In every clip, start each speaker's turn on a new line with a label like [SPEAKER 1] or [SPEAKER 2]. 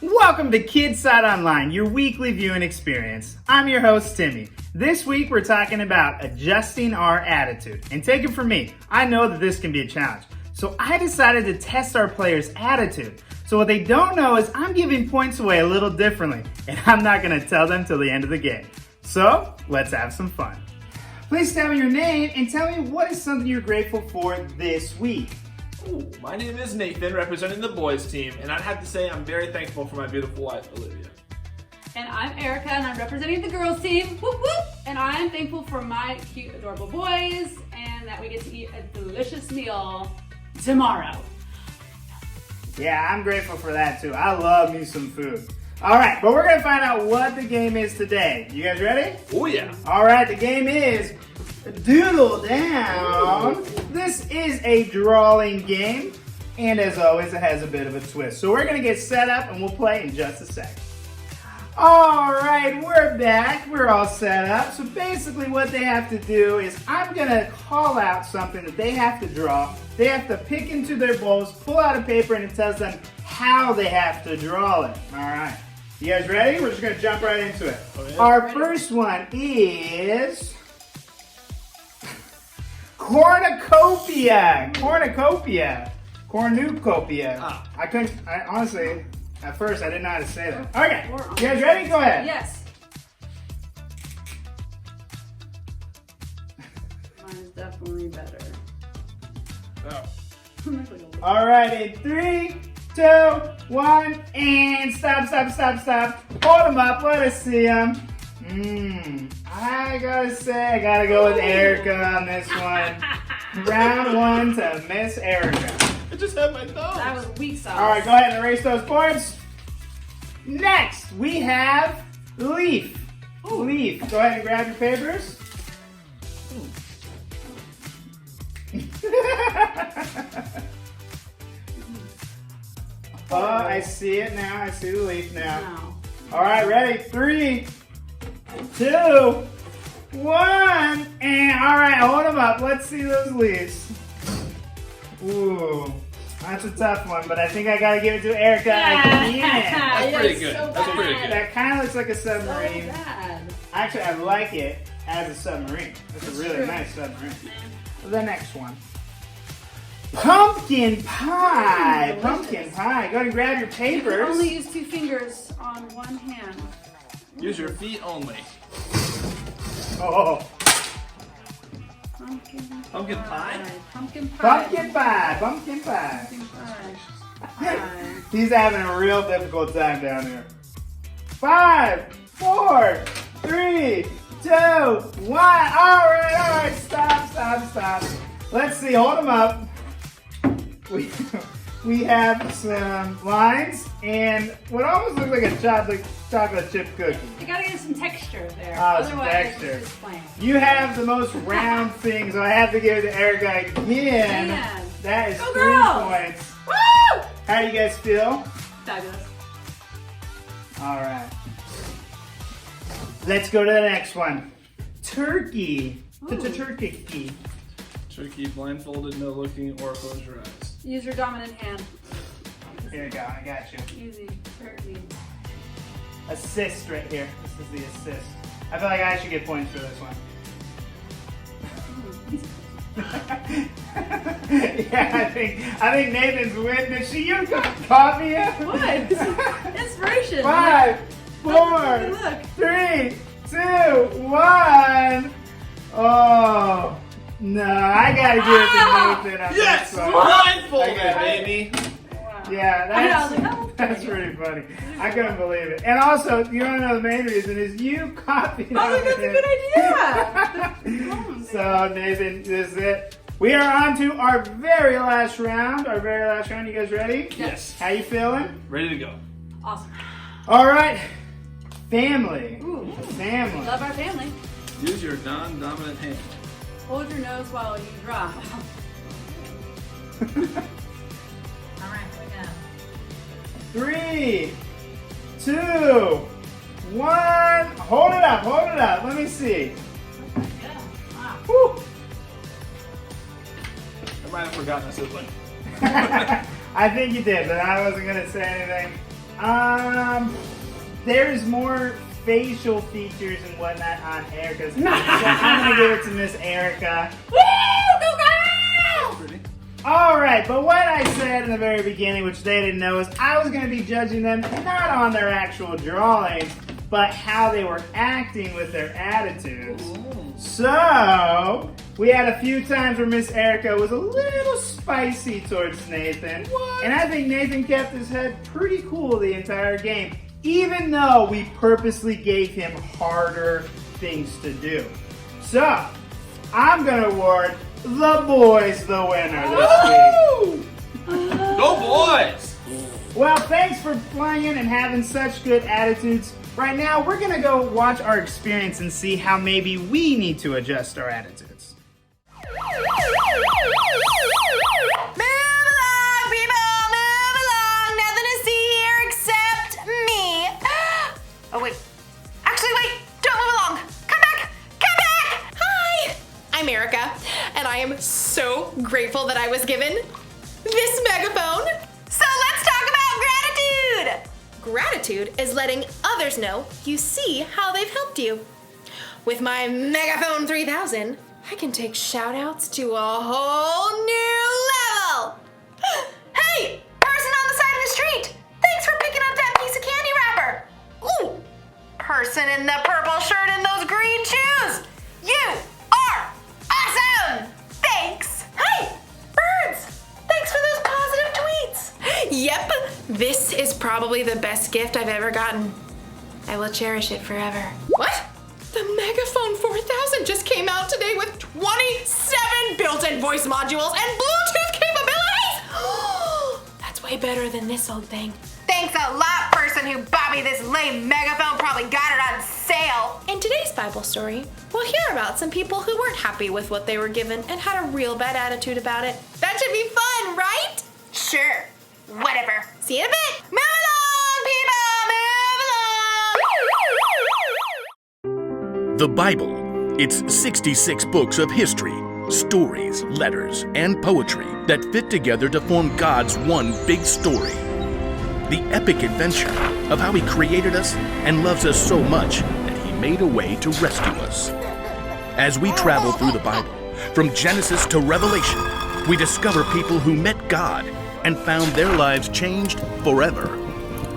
[SPEAKER 1] Welcome to Kidside Online, your weekly viewing experience. I'm your host, Timmy. This week we're talking about adjusting our attitude. And take it from me, I know that this can be a challenge. So I decided to test our players' attitude. So what they don't know is I'm giving points away a little differently. And I'm not going to tell them till the end of the game. So let's have some fun. Please tell me your name and tell me what is something you're grateful for this week.
[SPEAKER 2] Ooh, my name is Nathan, representing the boys team, and I'd have to say I'm very thankful for my beautiful wife, Olivia.
[SPEAKER 3] And I'm Erica, and I'm representing the girls team, whoop whoop! And I'm thankful for my cute, adorable boys, and that we get to eat a delicious meal tomorrow.
[SPEAKER 1] Yeah, I'm grateful for that too. I love me some food. All right, but we're gonna find out what the game is today. You guys ready?
[SPEAKER 2] Oh yeah.
[SPEAKER 1] All right, the game is Doodle Down. This is a drawing game, and as always, it has a bit of a twist. So we're gonna get set up and we'll play in just a sec. All right, we're back. We're all set up. So basically what they have to do is I'm gonna call out something that they have to draw. They have to pick into their bowls, pull out a paper, and it tells them how they have to draw it. All right, you guys ready? We're just gonna jump right into it.
[SPEAKER 2] Oh, yeah.
[SPEAKER 1] Our first one is cornucopia. I honestly, at first, I didn't know how to say that. Okay, you guys ready? Go ahead.
[SPEAKER 3] Yes. Mine's definitely better.
[SPEAKER 2] Oh.
[SPEAKER 1] All right, in 3, 2, 1, and stop. Hold them up, let us see them. I gotta say, I gotta go with Erica on this one. Round 1 to Miss Erica.
[SPEAKER 2] I just had my thumb.
[SPEAKER 3] That was weak sauce.
[SPEAKER 1] All right, go ahead and erase those points. Next, we have Leaf.
[SPEAKER 3] Ooh.
[SPEAKER 1] Leaf, go ahead and grab your papers. Oh, I see it now. I see the leaf now.
[SPEAKER 3] No.
[SPEAKER 1] All right, ready? 3, 2, 1, and all right, hold them up. Let's see those leaves. Ooh, that's a tough one, but I think I gotta give it to Erica again.
[SPEAKER 2] That's pretty good.
[SPEAKER 3] So
[SPEAKER 2] That's pretty
[SPEAKER 3] bad.
[SPEAKER 2] good.
[SPEAKER 1] That kind of looks like a
[SPEAKER 3] So
[SPEAKER 1] submarine.
[SPEAKER 3] bad.
[SPEAKER 1] Actually, I like it as a submarine. It's a really
[SPEAKER 3] true.
[SPEAKER 1] nice submarine. The next one. Pumpkin pie.
[SPEAKER 3] Delicious.
[SPEAKER 1] Pumpkin pie. Go ahead and grab your
[SPEAKER 3] You
[SPEAKER 1] papers.
[SPEAKER 3] can only use 2 fingers on one hand.
[SPEAKER 2] Use your feet only.
[SPEAKER 1] Oh.
[SPEAKER 3] Pumpkin
[SPEAKER 2] pie?
[SPEAKER 3] Pumpkin pie.
[SPEAKER 1] Pumpkin pie. Pumpkin pie.
[SPEAKER 3] Pumpkin pie.
[SPEAKER 1] He's having a real difficult time down here. 5, 4, 3, 2, 1. All right. Stop. Let's see. Hold them up. We have some lines and what almost looks like a chocolate chip cookie.
[SPEAKER 3] You gotta get some texture there.
[SPEAKER 1] Oh, some
[SPEAKER 3] Otherwise,
[SPEAKER 1] texture.
[SPEAKER 3] it's just plain.
[SPEAKER 1] You have the most round thing, so I have to give it to Erica again.
[SPEAKER 3] Man.
[SPEAKER 1] That is
[SPEAKER 3] Go
[SPEAKER 1] 3
[SPEAKER 3] girls!
[SPEAKER 1] points.
[SPEAKER 3] Woo!
[SPEAKER 1] How do you guys feel?
[SPEAKER 3] Fabulous.
[SPEAKER 1] All right. Let's go to the next one. Turkey. Turkey.
[SPEAKER 2] Turkey blindfolded, no looking, or close your eyes.
[SPEAKER 3] Use your dominant hand.
[SPEAKER 1] Here we go. I got you.
[SPEAKER 3] Easy. Turkey.
[SPEAKER 1] Assist right here. This is the assist. I feel like I should get points for this one. Yeah, I think Nathan's witness. You caught me.
[SPEAKER 3] What? Inspiration.
[SPEAKER 1] 5, 4,
[SPEAKER 3] Look.
[SPEAKER 1] 3, 2, 1. Oh no! I gotta give it to Nathan on
[SPEAKER 2] Yes!
[SPEAKER 1] this one.
[SPEAKER 2] Blindfolded,
[SPEAKER 1] I got it.
[SPEAKER 2] baby!
[SPEAKER 3] Wow.
[SPEAKER 1] Yeah,
[SPEAKER 3] I know, I was like, oh,
[SPEAKER 1] that's pretty funny. I couldn't believe it. And also, you want to know the main reason is you copied.
[SPEAKER 3] I was like, that's a good idea.
[SPEAKER 1] idea. So Nathan, this is it. We are on to our very last round. You guys ready?
[SPEAKER 2] Yes.
[SPEAKER 1] How you feeling?
[SPEAKER 2] Ready to go.
[SPEAKER 3] Awesome.
[SPEAKER 1] All right. Family.
[SPEAKER 3] Ooh.
[SPEAKER 1] Family.
[SPEAKER 3] Love our family.
[SPEAKER 2] Use your non-dominant hand.
[SPEAKER 3] Hold your nose while you drop. All right, here we go.
[SPEAKER 1] 3, 2, 1. Hold it up, hold it up. Let me see.
[SPEAKER 3] Yeah. Wow.
[SPEAKER 1] Woo.
[SPEAKER 2] I might have forgotten a sibling.
[SPEAKER 1] I think you did, but I wasn't gonna say anything. There's more facial features and whatnot on Erica's. So I'm gonna give it to Miss Erica.
[SPEAKER 3] Woo! Go girls!
[SPEAKER 2] Pretty.
[SPEAKER 1] All right, but what I said in the very beginning, which they didn't know, is I was gonna be judging them not on their actual drawings, but how they were acting with their attitudes. So, we had a few times where Miss Erica was a little spicy towards Nathan.
[SPEAKER 2] What?
[SPEAKER 1] And I think Nathan kept his head pretty cool the entire game, even though we purposely gave him harder things to do. So, I'm gonna award the boys the winner this week.
[SPEAKER 2] Go boys!
[SPEAKER 1] Well, thanks for playing and having such good attitudes. Right now, we're gonna go watch our experience and see how maybe we need to adjust our attitudes.
[SPEAKER 4] Move along, people! Move along! Nothing to see here except me. Oh, wait. Actually, wait! Don't move along! Come back! Come back! Hi! I'm Erica, and I am so grateful that I was given this megaphone. So let's talk about gratitude! Gratitude is letting others know you see how they've helped you. With my Megaphone 3000, I can take shout-outs to a whole new level. Hey, person on the side of the street, thanks for picking up that piece of candy wrapper. Ooh, person in the purple shirt and those green shoes, you are awesome. Thanks. Hey, birds, thanks for those positive tweets. Yep, this is probably the best gift I've ever gotten. I will cherish it forever. What? The Megaphone 4000 just came out today with 27 built-in voice modules and Bluetooth capabilities! That's way better than this old thing. Thanks a lot, person who bought me this lame megaphone. Probably got it on sale. In today's Bible story, we'll hear about some people who weren't happy with what they were given and had a real bad attitude about it. That should be fun, right? Sure. Whatever. See you in a bit. Move along, people! Move along!
[SPEAKER 5] The Bible. It's 66 books of history, stories, letters, and poetry that fit together to form God's one big story. The epic adventure of how He created us and loves us so much that He made a way to rescue us. As we travel through the Bible, from Genesis to Revelation, we discover people who met God and found their lives changed forever.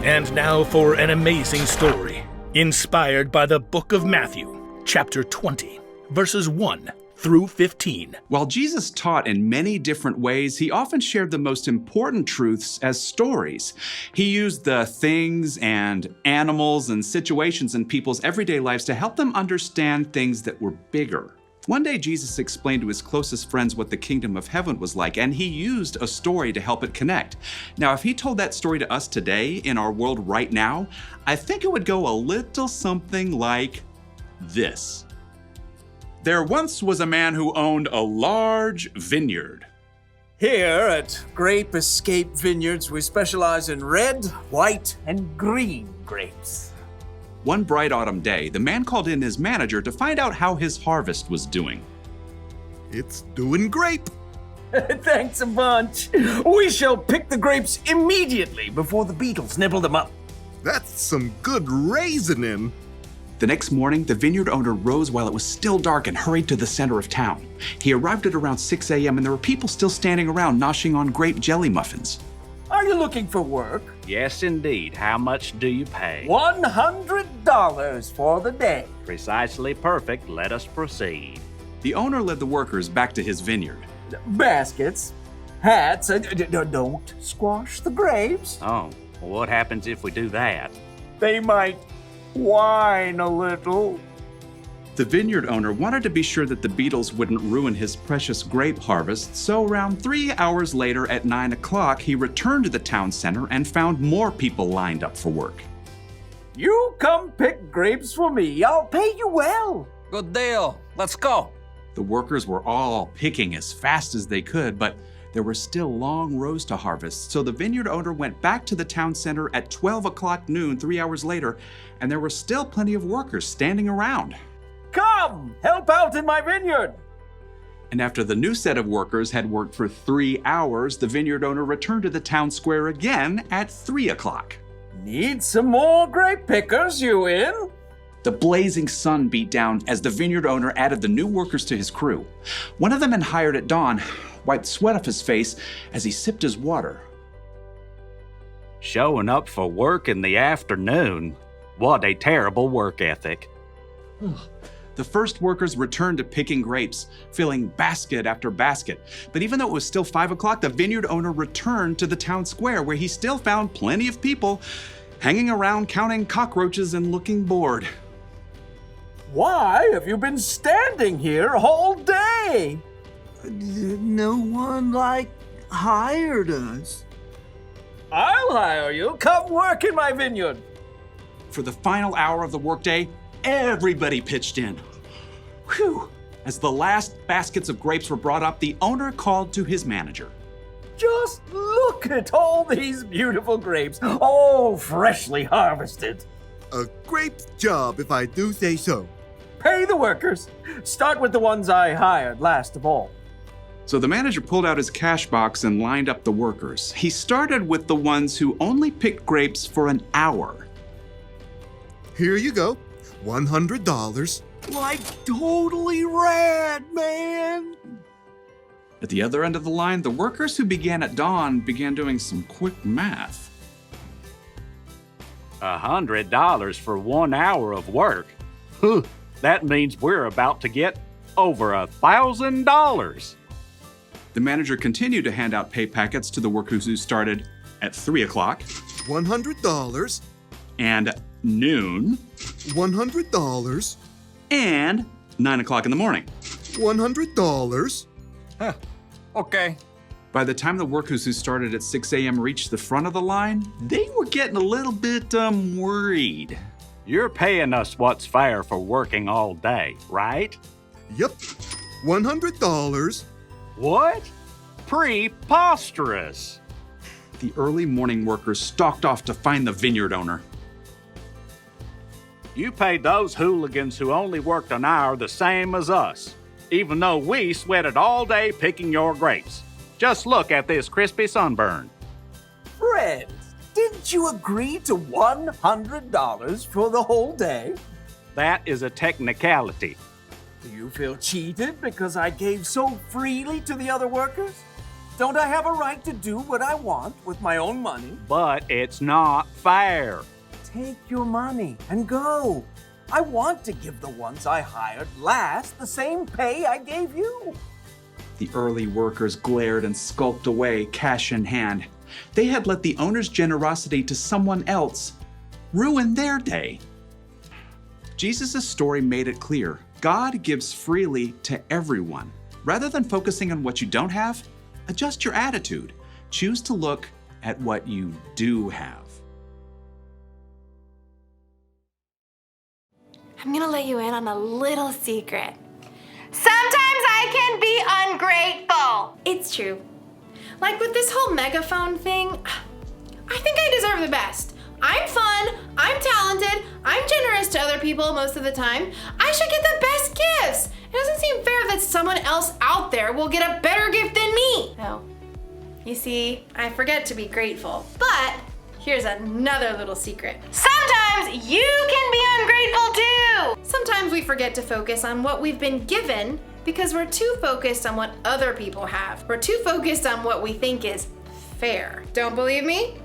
[SPEAKER 5] And now for an amazing story, inspired by the book of Matthew, chapter 20, verses 1 through 15.
[SPEAKER 6] While Jesus taught in many different ways, He often shared the most important truths as stories. He used the things and animals and situations in people's everyday lives to help them understand things that were bigger. One day, Jesus explained to His closest friends what the kingdom of heaven was like, and He used a story to help it connect. Now, if He told that story to us today in our world right now, I think it would go a little something like this. There once was a man who owned a large vineyard.
[SPEAKER 7] Here at Grape Escape Vineyards, we specialize in red, white, and green grapes.
[SPEAKER 6] One bright autumn day, the man called in his manager to find out how his harvest was doing.
[SPEAKER 8] It's doing great.
[SPEAKER 7] Thanks a bunch. We shall pick the grapes immediately before the beetles nibble them up.
[SPEAKER 8] That's some good raisoning.
[SPEAKER 6] The next morning, the vineyard owner rose while it was still dark and hurried to the center of town. He arrived at around 6 a.m. and there were people still standing around noshing on grape jelly muffins.
[SPEAKER 7] Are you looking for work?
[SPEAKER 9] Yes, indeed. How much do you pay?
[SPEAKER 7] $100 for the day.
[SPEAKER 9] Precisely perfect. Let us proceed.
[SPEAKER 6] The owner led the workers back to his vineyard.
[SPEAKER 7] Baskets, hats, don't squash the grapes.
[SPEAKER 9] Oh, well, what happens if we do that?
[SPEAKER 7] They might whine a little.
[SPEAKER 6] The vineyard owner wanted to be sure that the beetles wouldn't ruin his precious grape harvest, so around 3 hours later at 9 o'clock, he returned to the town center and found more people lined up for work.
[SPEAKER 7] You come pick grapes for me. I'll pay you well. Good deal. Let's go.
[SPEAKER 6] The workers were all picking as fast as they could, but there were still long rows to harvest, so the vineyard owner went back to the town center at 12 o'clock noon, 3 hours later, and there were still plenty of workers standing around.
[SPEAKER 7] Come, help out in my vineyard.
[SPEAKER 6] And after the new set of workers had worked for 3 hours, the vineyard owner returned to the town square again at 3 o'clock.
[SPEAKER 7] Need some more grape pickers, you in?
[SPEAKER 6] The blazing sun beat down as the vineyard owner added the new workers to his crew. One of the men hired at dawn wiped sweat off his face as he sipped his water.
[SPEAKER 9] Showing up for work in the afternoon. What a terrible work ethic.
[SPEAKER 6] The first workers returned to picking grapes, filling basket after basket. But even though it was still 5 o'clock, the vineyard owner returned to the town square where he still found plenty of people hanging around counting cockroaches and looking bored.
[SPEAKER 7] Why have you been standing here all day?
[SPEAKER 10] No one, hired us.
[SPEAKER 7] I'll hire you. Come work in my vineyard.
[SPEAKER 6] For the final hour of the workday, everybody pitched in. Whew! As the last baskets of grapes were brought up, the owner called to his manager.
[SPEAKER 7] Just look at all these beautiful grapes, all freshly harvested.
[SPEAKER 8] A great job, if I do say so.
[SPEAKER 7] Pay the workers. Start with the ones I hired last of all.
[SPEAKER 6] So the manager pulled out his cash box and lined up the workers. He started with the ones who only picked grapes for an hour.
[SPEAKER 8] Here you go. $100.
[SPEAKER 10] Totally rad, man.
[SPEAKER 6] At the other end of the line, the workers who began at dawn began doing some quick math.
[SPEAKER 9] $100 for 1 hour of work. Huh, that means we're about to get over $1,000.
[SPEAKER 6] The manager continued to hand out pay packets to the workers who started at 3 o'clock.
[SPEAKER 8] $100.
[SPEAKER 6] And noon.
[SPEAKER 8] $100.
[SPEAKER 6] And 9 o'clock in the morning.
[SPEAKER 8] $100.
[SPEAKER 7] Okay.
[SPEAKER 6] By the time the workers who started at 6 a.m. reached the front of the line, they were getting a little bit worried.
[SPEAKER 9] You're paying us what's fair for working all day, right?
[SPEAKER 8] Yep. $100.
[SPEAKER 9] What? Preposterous.
[SPEAKER 6] The early morning workers stalked off to find the vineyard owner.
[SPEAKER 9] You paid those hooligans who only worked an hour the same as us, even though we sweated all day picking your grapes. Just look at this crispy sunburn.
[SPEAKER 7] Friends, didn't you agree to $100 for the whole day?
[SPEAKER 9] That is a technicality.
[SPEAKER 7] Do you feel cheated because I gave so freely to the other workers? Don't I have a right to do what I want with my own money?
[SPEAKER 9] But it's not fair.
[SPEAKER 7] Take your money and go. I want to give the ones I hired last the same pay I gave you.
[SPEAKER 6] The early workers glared and skulked away, cash in hand. They had let the owner's generosity to someone else ruin their day. Jesus' story made it clear. God gives freely to everyone. Rather than focusing on what you don't have, adjust your attitude. Choose to look at what you do have.
[SPEAKER 4] I'm gonna let you in on a little secret. Sometimes I can be ungrateful. It's true. Like with this whole megaphone thing, I think I deserve the best. I'm fun, I'm talented, I'm generous to other people most of the time. I should get the best gifts. It doesn't seem fair that someone else out there will get a better gift than me. Oh, you see, I forget to be grateful. But here's another little secret. Sometimes you can be ungrateful too. Sometimes we forget to focus on what we've been given because we're too focused on what other people have. We're too focused on what we think is fair. Don't believe me?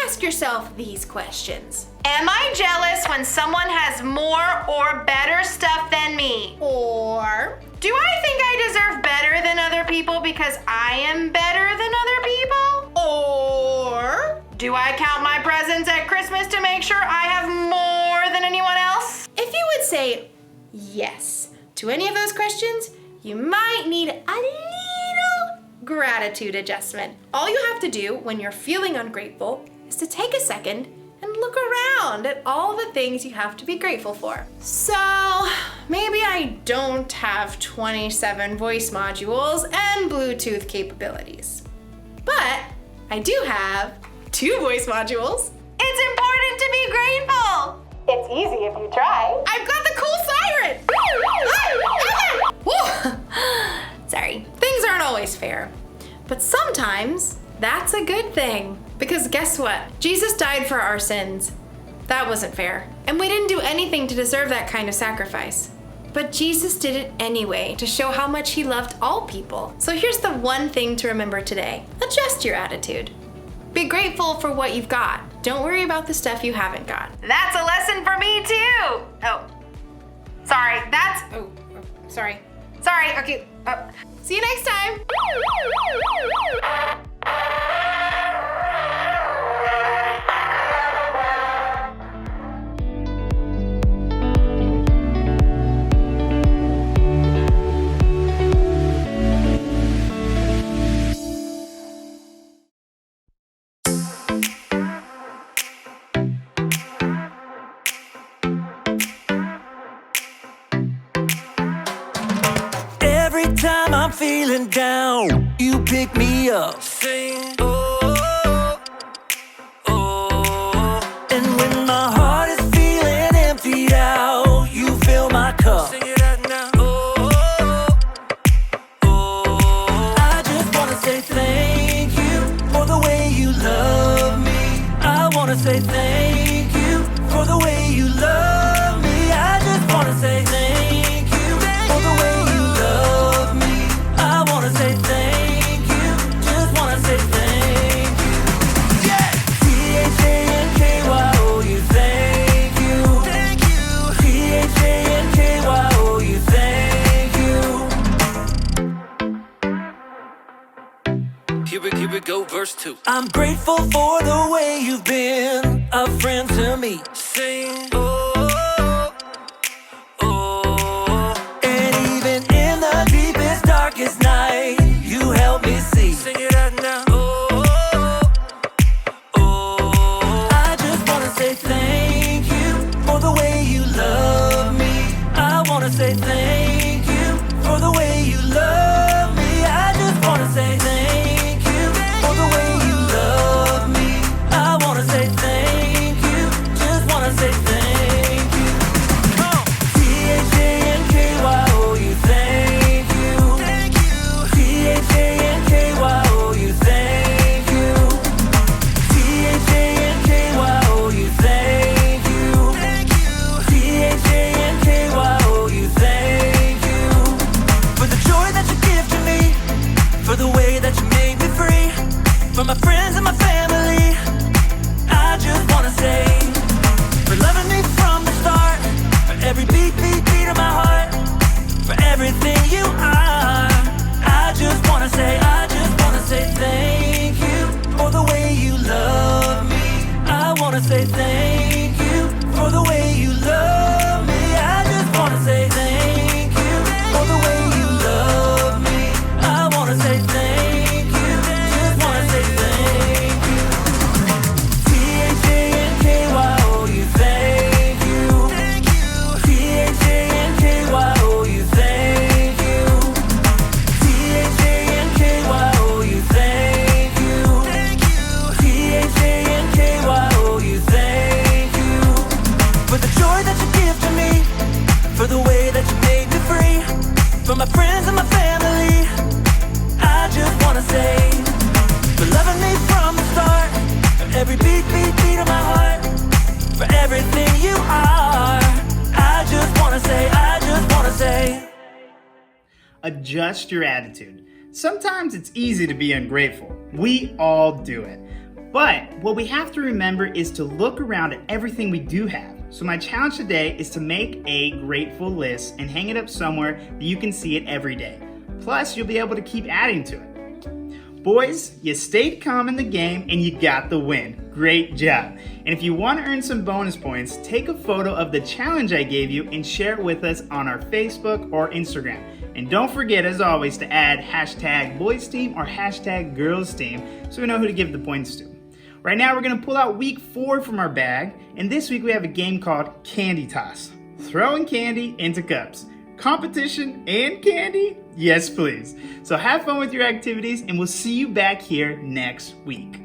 [SPEAKER 4] Ask yourself these questions. Am I jealous when someone has more or better stuff than me? Or do I think I deserve better than other people because I am better than other people? Or do I count my presents at Christmas to make sure I have more than anyone else? If you would say yes to any of those questions, you might need a little gratitude adjustment. All you have to do when you're feeling ungrateful is to take a second and look around at all the things you have to be grateful for. So maybe I don't have 27 voice modules and Bluetooth capabilities. But I do have 2 voice modules. It's important to be grateful. It's easy if you try. I've got the cool siren. Sorry, things aren't always fair. But sometimes that's a good thing. Because guess what? Jesus died for our sins. That wasn't fair. And we didn't do anything to deserve that kind of sacrifice. But Jesus did it anyway to show how much he loved all people. So here's the one thing to remember today. Adjust your attitude. Be grateful for what you've got. Don't worry about the stuff you haven't got. That's a lesson for me too. Sorry, okay. See you next time.
[SPEAKER 7] Every time I'm feeling down, you pick me up. Sing, oh, oh. And when my heart is feeling emptied out, you fill my cup. Sing it out now. Oh, oh. I just wanna say thank you for the way you love me. I wanna say thank you for the way you love me. I just wanna say thank you for the way you love me. I wanna say thank you, just wanna say thank you. Yeah! T-H-A-N-K-Y-O-U, thank you. Thank you. T-H-A-N-K-Y-O-U, thank you. Here we go, verse 2. I'm grateful for the way you've been a friend to me. Sing, oh, oh. And even in the deepest, darkest night, you help me see. Sing it out now. Oh, oh. I just wanna say thank you for the way you love me. I wanna say thank you for the way you love me. I just wanna say thank you for the way you love me. I wanna say thank you, just wanna say thank you. T-H-A-N-K-Y-O-U, thank you. Thank you. T-H-A-N-K-Y-O-U, thank you. T-H-A-N-K-Y-O-U, thank you. Thank you. T-H-A-N-K-Y-O-U, thank you. For the joy that you give to me, for the way that you made me free, for my friends and my family, I just wanna say, for loving me from the start, for every beat of my heart, for everything you are. I just wanna say thank you for the way you love me. I wanna say thank you for the way you love me. I just wanna say thank you for the way you love me. I wanna say thank you, just wanna say thank you. T-H-A-N-K-Y-O-U, thank you. Thank you. T-H-A-N-K-Y-O-U, thank you. T-H-A-N-K-Y-O-U, thank you. Thank you. T-H-A-N-K-Y-O-U, thank you. For the joy that you give to me, for the way that you made me free, for my friends and my family, I just wanna say, for loving me from the start, for every beat of my heart, for everything you are. I just wanna say.
[SPEAKER 1] Adjust your attitude. Sometimes it's easy to be ungrateful. We all do it. But what we have to remember is to look around at everything we do have. So my challenge today is to make a grateful list and hang it up somewhere that you can see it every day. Plus, you'll be able to keep adding to it. Boys, you stayed calm in the game and you got the win. Great job. And if you want to earn some bonus points, take a photo of the challenge I gave you and share it with us on our Facebook or Instagram. And don't forget, as always, to add #BoysTeam or #GirlsTeam so we know who to give the points to. Right now, we're going to pull out week 4 from our bag. And this week we have a game called Candy Toss. Throwing candy into cups. competition, and candy? Yes, please. So have fun with your activities, and we'll see you back here next week.